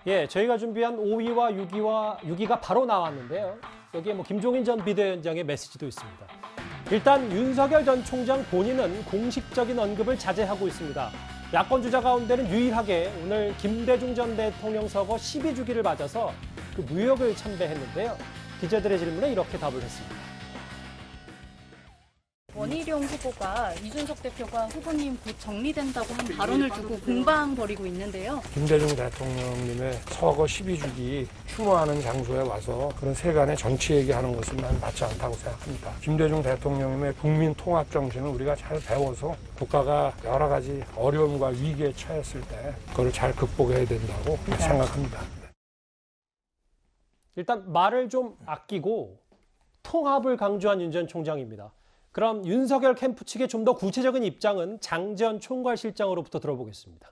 예, 저희가 준비한 5위와 6위가 바로 나왔는데요. 여기에 김종인 전 비대위원장의 메시지도 있습니다. 일단 윤석열 전 총장 본인은 공식적인 언급을 자제하고 있습니다. 야권 주자 가운데는 유일하게 오늘 김대중 전 대통령 서거 12주기를 맞아서 그 무역을 참배했는데요. 기자들의 질문에 이렇게 답을 했습니다. 원희룡 후보가 이준석 대표가 후보님 곧 정리된다고 한 발언을 두고 공방 벌이고 있는데요. 김대중 대통령님의 서거 12주기 추모하는 장소에 와서 그런 세간의 정치 얘기하는 것은 난 맞지 않다고 생각합니다. 김대중 대통령님의 국민 통합 정신을 우리가 잘 배워서 국가가 여러 가지 어려움과 위기에 처했을 때 그걸 잘 극복해야 된다고 생각합니다. 일단 말을 좀 아끼고 통합을 강조한 윤 전 총장입니다. 그럼 윤석열 캠프 측의 좀 더 구체적인 입장은 장 전 총괄실장으로부터 들어보겠습니다.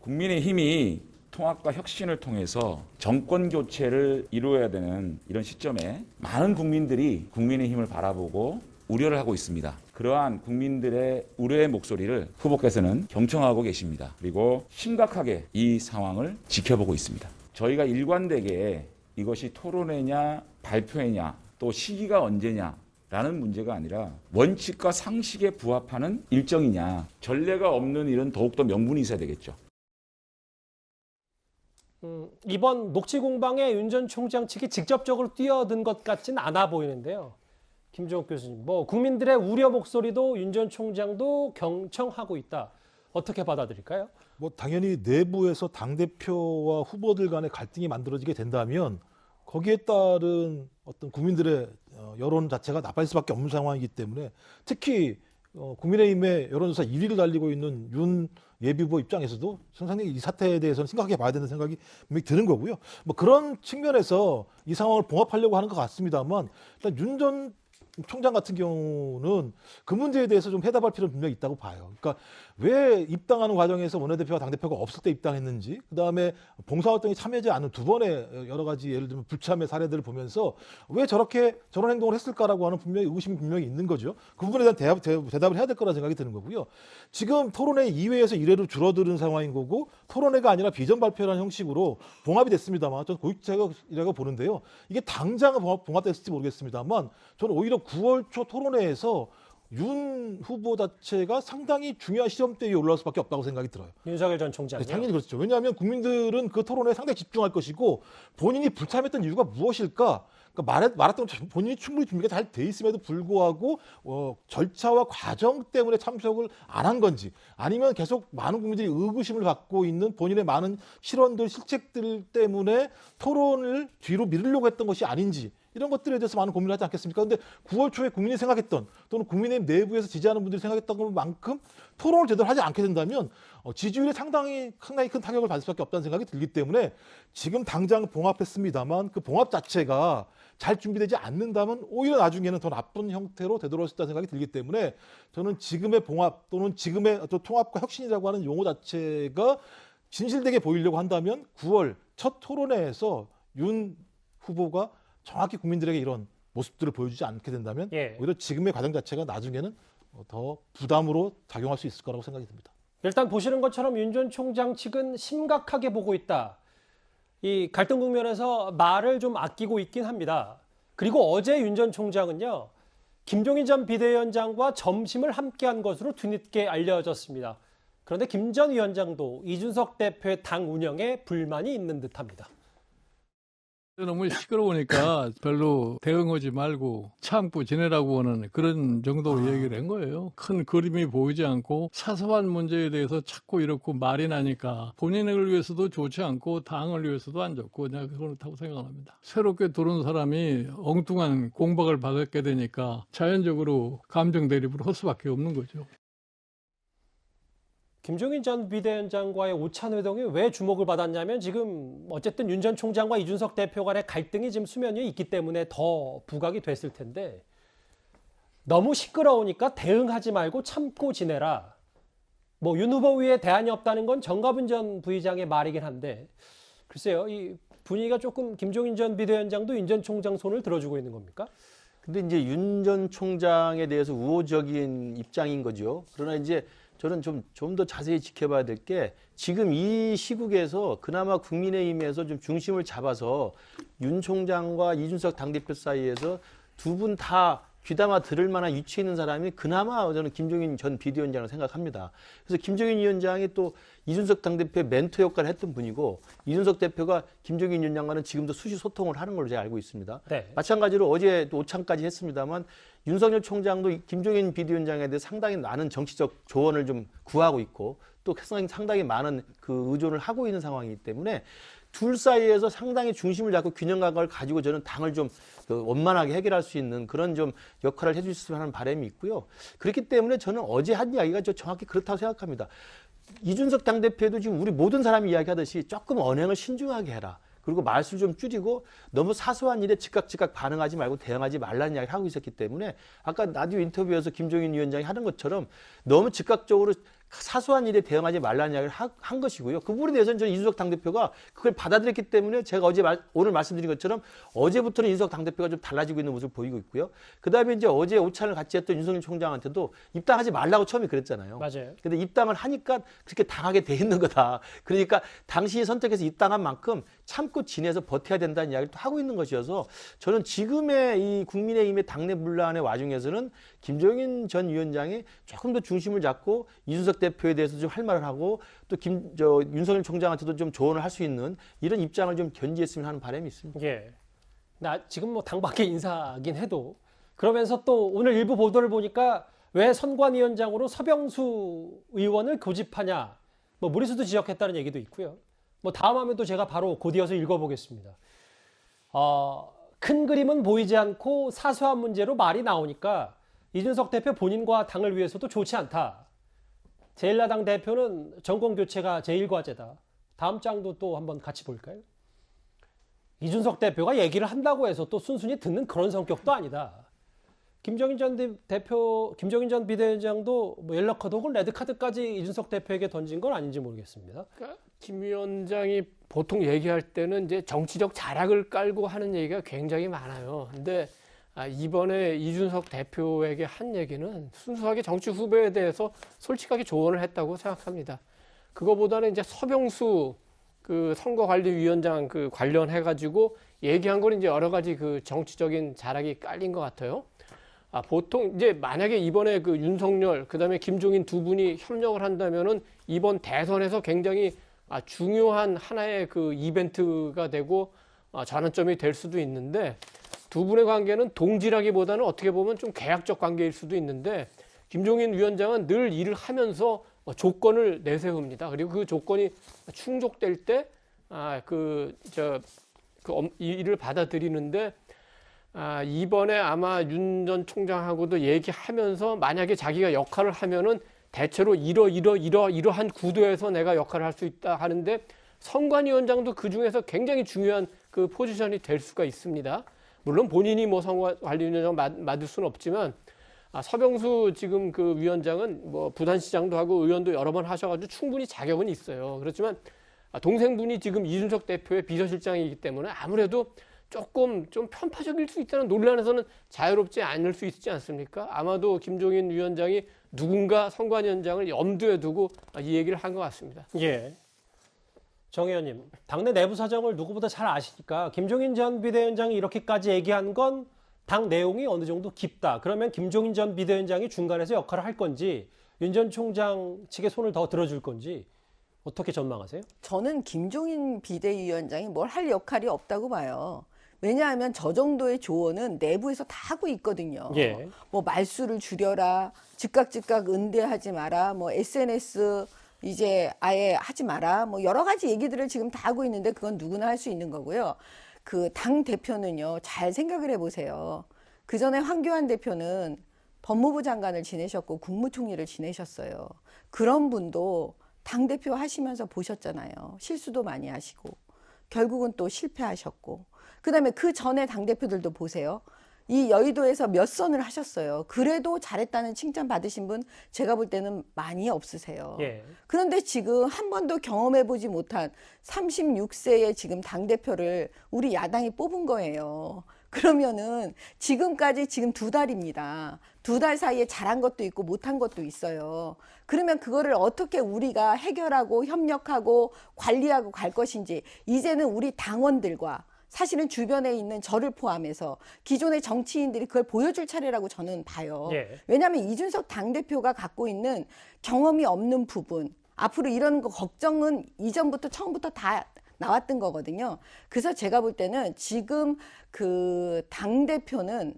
국민의힘이 통합과 혁신을 통해서 정권 교체를 이루어야 되는 이런 시점에 많은 국민들이 국민의힘을 바라보고 우려를 하고 있습니다. 그러한 국민들의 우려의 목소리를 후보께서는 경청하고 계십니다. 그리고 심각하게 이 상황을 지켜보고 있습니다. 저희가 일관되게 이것이 토론회냐 발표회냐 또 시기가 언제냐 라는 문제가 아니라 원칙과 상식에 부합하는 일정이냐, 전례가 없는 일은 더욱더 명분이 있어야 되겠죠. 이번 녹취 공방에 윤 전 총장 측이 직접적으로 뛰어든 것 같진 않아 보이는데요. 김종욱 교수님, 국민들의 우려 목소리도 윤 전 총장도 경청하고 있다. 어떻게 받아들일까요? 당연히 내부에서 당대표와 후보들 간의 갈등이 만들어지게 된다면 거기에 따른 어떤 국민들의 여론 자체가 나빠질 수밖에 없는 상황이기 때문에 특히 국민의힘의 여론조사 1위를 달리고 있는 윤 예비후보 입장에서도 상당히 이 사태에 대해서는 심각하게 봐야 된다는 생각이 분명히 드는 거고요. 그런 측면에서 이 상황을 봉합하려고 하는 것 같습니다만 일단 윤 전 총장 같은 경우는 그 문제에 대해서 좀 해답할 필요는 분명히 있다고 봐요. 그러니까 왜 입당하는 과정에서 원내대표와 당대표가 없을 때 입당했는지, 그다음에 봉사활동에 참여하지 않은 두 번의 여러 가지 예를 들면 불참의 사례들을 보면서 왜 저런 행동을 했을까라고 하는 의구심이 분명히 있는 거죠. 그 부분에 대한 대답을 해야 될 거라는 생각이 드는 거고요. 지금 토론회 2회에서 1회로 줄어드는 상황인 거고 토론회가 아니라 비전 발표라는 형식으로 봉합이 됐습니다만 저는 고익적이라고 보는데요. 이게 당장 봉합됐을지 모르겠습니다만 저는 오히려 9월 초 토론회에서 윤 후보 자체가 상당히 중요한 시점대에 올라올 수밖에 없다고 생각이 들어요. 윤석열 전 총장이요? 네, 당연히 그렇죠. 왜냐하면 국민들은 그 토론회에 상당히 집중할 것이고 본인이 불참했던 이유가 무엇일까? 그러니까 말했던 본인이 충분히 준비가 잘 돼 있음에도 불구하고 절차와 과정 때문에 참석을 안 한 건지 아니면 계속 많은 국민들이 의구심을 갖고 있는 본인의 많은 실언들, 실책들 때문에 토론을 뒤로 미루려고 했던 것이 아닌지 이런 것들에 대해서 많은 고민을 하지 않겠습니까? 그런데 9월 초에 국민이 생각했던 또는 국민의힘 내부에서 지지하는 분들이 생각했던 것만큼 토론을 제대로 하지 않게 된다면 지지율에 상당히 큰 타격을 받을 수밖에 없다는 생각이 들기 때문에 지금 당장 봉합했습니다만 그 봉합 자체가 잘 준비되지 않는다면 오히려 나중에는 더 나쁜 형태로 되돌아올 수 있다는 생각이 들기 때문에 저는 지금의 봉합 또는 지금의 통합과 혁신이라고 하는 용어 자체가 진실되게 보이려고 한다면 9월 첫 토론회에서 윤 후보가 정확히 국민들에게 이런 모습들을 보여주지 않게 된다면 오히려 지금의 과정 자체가 나중에는 더 부담으로 작용할 수 있을 거라고 생각이 듭니다. 일단 보시는 것처럼 윤 전 총장 측은 심각하게 보고 있다. 이 갈등 국면에서 말을 좀 아끼고 있긴 합니다. 그리고 어제 윤 전 총장은요. 김종인 전 비대위원장과 점심을 함께한 것으로 뒤늦게 알려졌습니다. 그런데 김 전 위원장도 이준석 대표의 당 운영에 불만이 있는 듯합니다. 너무 시끄러우니까 별로 대응하지 말고 참고 지내라고 하는 그런 정도로 얘기를 한 거예요. 큰 그림이 보이지 않고 사소한 문제에 대해서 자꾸 이렇게 말이 나니까 본인을 위해서도 좋지 않고 당을 위해서도 안 좋고 내가 그렇다고 생각합니다. 새롭게 들어온 사람이 엉뚱한 공박을 받게 되니까 자연적으로 감정 대립을 할 수밖에 없는 거죠. 김종인 전 비대위원장과의 오찬 회동이 왜 주목을 받았냐면 지금 어쨌든 윤 전 총장과 이준석 대표 간의 갈등이 지금 수면 위에 있기 때문에 더 부각이 됐을 텐데 너무 시끄러우니까 대응하지 말고 참고 지내라. 윤 후보 위에 대안이 없다는 건 정가분 전 부의장의 말이긴 한데 글쎄요. 이 분위기가 조금 김종인 전 비대위원장도 윤 전 총장 손을 들어주고 있는 겁니까? 근데 이제 윤 전 총장에 대해서 우호적인 입장인 거죠. 그러나 이제 저는 좀 더 자세히 지켜봐야 될 게 지금 이 시국에서 그나마 국민의힘에서 좀 중심을 잡아서 윤 총장과 이준석 당대표 사이에서 두 분 다 귀담아 들을 만한 위치에 있는 사람이 그나마 저는 김종인 전 비대위원장을 생각합니다. 그래서 김종인 위원장이 또 이준석 당대표의 멘토 역할을 했던 분이고 이준석 대표가 김종인 위원장과는 지금도 수시 소통을 하는 걸로 제가 알고 있습니다. 네. 마찬가지로 어제 또 오찬까지 했습니다만 윤석열 총장도 김종인 비대위원장에 대해 상당히 많은 정치적 조언을 좀 구하고 있고 또 상당히 많은 그 의존을 하고 있는 상황이기 때문에 둘 사이에서 상당히 중심을 잡고 균형감을 가지고 저는 당을 좀 원만하게 해결할 수 있는 그런 좀 역할을 해주셨으면 하는 바람이 있고요. 그렇기 때문에 저는 어제 한 이야기가 정확히 그렇다고 생각합니다. 이준석 당대표도 지금 우리 모든 사람이 이야기하듯이 조금 언행을 신중하게 해라. 그리고 말수를 좀 줄이고 너무 사소한 일에 즉각 반응하지 말고 대응하지 말라는 이야기를 하고 있었기 때문에 아까 라디오 인터뷰에서 김종인 위원장이 하는 것처럼 너무 즉각적으로 사소한 일에 대응하지 말라는 이야기를 한 것이고요. 그 부분에 대해서는 저는 이준석 당대표가 그걸 받아들였기 때문에 제가 오늘 말씀드린 것처럼 어제부터는 이준석 당대표가 좀 달라지고 있는 모습을 보이고 있고요. 그다음에 이제 어제 오찬을 같이 했던 윤석열 총장한테도 입당하지 말라고 처음에 그랬잖아요. 맞아요. 근데 입당을 하니까 그렇게 당하게 돼 있는 거다. 그러니까 당신이 선택해서 입당한 만큼 참고 지내서 버텨야 된다는 이야기를 또 하고 있는 것이어서 저는 지금의 이 국민의힘의 당내 분란의 와중에서는 김종인 전 위원장이 조금 더 중심을 잡고 이준석 대표에 대해서 좀 할 말을 하고 또 윤석열 총장한테도 좀 조언을 할 수 있는 이런 입장을 좀 견지했으면 하는 바람이 있습니다. 예. 나 지금 뭐 당 밖의 인사긴 해도 그러면서 또 오늘 일부 보도를 보니까 왜 선관위원장으로 서병수 의원을 고집하냐 뭐 무리수도 지적했다는 얘기도 있고요. 뭐 다음 화면도 제가 바로 곧이어서 읽어보겠습니다. 큰 그림은 보이지 않고 사소한 문제로 말이 나오니까 이준석 대표 본인과 당을 위해서도 좋지 않다. 제1야당 대표는 정권교체가 제1과제다. 다음 장도 또 한번 같이 볼까요? 이준석 대표가 얘기를 한다고 해서 또 순순히 듣는 그런 성격도 아니다. 김종인 전 비대위원장도 뭐 옐로카드 혹은 레드카드까지 이준석 대표에게 던진 건 아닌지 모르겠습니다. 그러니까 김 위원장이 보통 얘기할 때는 이제 정치적 자락을 깔고 하는 얘기가 굉장히 많아요. 근데 이번에 이준석 대표에게 한 얘기는 순수하게 정치 후배에 대해서 솔직하게 조언을 했다고 생각합니다. 그거보다는 이제 서병수 그 선거관리위원장 그 관련해가지고 얘기한 건 이제 여러 가지 그 정치적인 자락이 깔린 것 같아요. 보통 이제 만약에 이번에 그 윤석열 그다음에 김종인 두 분이 협력을 한다면은 이번 대선에서 굉장히 중요한 하나의 그 이벤트가 되고 전환점이 될 수도 있는데 두 분의 관계는 동지라기보다는 어떻게 보면 좀 계약적 관계일 수도 있는데 김종인 위원장은 늘 일을 하면서 조건을 내세웁니다. 그리고 그 조건이 충족될 때 이 일을 받아들이는데 이번에 아마 윤 전 총장하고도 얘기하면서 만약에 자기가 역할을 하면은 대체로 이러한 구도에서 내가 역할을 할 수 있다 하는데 선관위원장도 그 중에서 굉장히 중요한 그 포지션이 될 수가 있습니다. 물론 본인이 뭐 선관위원장 맡을 수는 없지만 서병수 지금 그 위원장은 뭐 부산시장도 하고 의원도 여러 번 하셔가지고 충분히 자격은 있어요. 그렇지만 동생분이 지금 이준석 대표의 비서실장이기 때문에 아무래도 조금 좀 편파적일 수 있다는 논란에서는 자유롭지 않을 수 있지 않습니까? 아마도 김종인 위원장이 누군가 선관위원장을 염두에 두고 이 얘기를 한 것 같습니다. 예. 정 의원님, 당내 내부 사정을 누구보다 잘 아시니까 김종인 전 비대위원장이 이렇게까지 얘기한 건 당 내용이 어느 정도 깊다. 그러면 김종인 전 비대위원장이 중간에서 역할을 할 건지 윤 전 총장 측의 손을 더 들어줄 건지 어떻게 전망하세요? 저는 김종인 비대위원장이 뭘 할 역할이 없다고 봐요. 왜냐하면 저 정도의 조언은 내부에서 다 하고 있거든요. 예. 뭐 말수를 줄여라, 즉각 응대하지 마라, 뭐 SNS 이제 아예 하지 마라, 뭐 여러 가지 얘기들을 지금 다 하고 있는데 그건 누구나 할 수 있는 거고요. 그 당 대표는요, 잘 생각을 해보세요. 그 전에 황교안 대표는 법무부 장관을 지내셨고 국무총리를 지내셨어요. 그런 분도 당 대표 하시면서 보셨잖아요. 실수도 많이 하시고 결국은 또 실패하셨고. 그다음에 그 전에 당 대표들도 보세요. 이 여의도에서 몇 선을 하셨어요. 그래도 잘했다는 칭찬 받으신 분 제가 볼 때는 많이 없으세요. 예. 그런데 지금 한 번도 경험해보지 못한 36세의 지금 당대표를 우리 야당이 뽑은 거예요. 그러면은 지금까지 지금 2달입니다. 2달 사이에 잘한 것도 있고 못한 것도 있어요. 그러면 그거를 어떻게 우리가 해결하고 협력하고 관리하고 갈 것인지 이제는 우리 당원들과 사실은 주변에 있는 저를 포함해서 기존의 정치인들이 그걸 보여줄 차례라고 저는 봐요. 예. 왜냐하면 이준석 당대표가 갖고 있는 경험이 없는 부분, 앞으로 이런 거 걱정은 이전부터 처음부터 다 나왔던 거거든요. 그래서 제가 볼 때는 지금 그 당대표는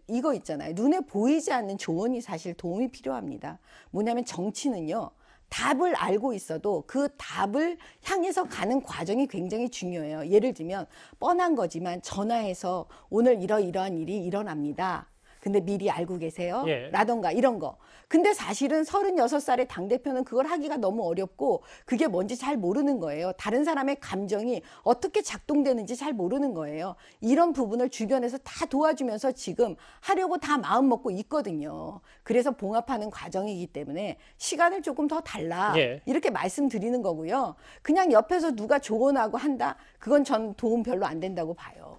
이거 있잖아요. 눈에 보이지 않는 조언이 사실 도움이 필요합니다. 뭐냐면 정치는요. 답을 알고 있어도 그 답을 향해서 가는 과정이 굉장히 중요해요. 예를 들면 뻔한 거지만 전화해서 오늘 이러이러한 일이 일어납니다. 근데 미리 알고 계세요? 예. 라던가 이런 거. 근데 사실은 36살의 당대표는 그걸 하기가 너무 어렵고 그게 뭔지 잘 모르는 거예요. 다른 사람의 감정이 어떻게 작동되는지 잘 모르는 거예요. 이런 부분을 주변에서 다 도와주면서 지금 하려고 다 마음 먹고 있거든요. 그래서 봉합하는 과정이기 때문에 시간을 조금 더 달라. 예. 이렇게 말씀드리는 거고요. 그냥 옆에서 누가 조언하고 한다? 그건 전 도움 별로 안 된다고 봐요.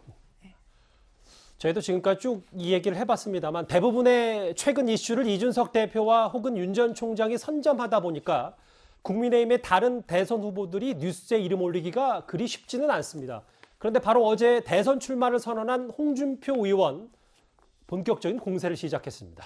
저희도 지금까지 쭉 이 얘기를 해봤습니다만 대부분의 최근 이슈를 이준석 대표와 혹은 윤 전 총장이 선점하다 보니까 국민의힘의 다른 대선 후보들이 뉴스에 이름 올리기가 그리 쉽지는 않습니다. 그런데 바로 어제 대선 출마를 선언한 홍준표 의원 본격적인 공세를 시작했습니다.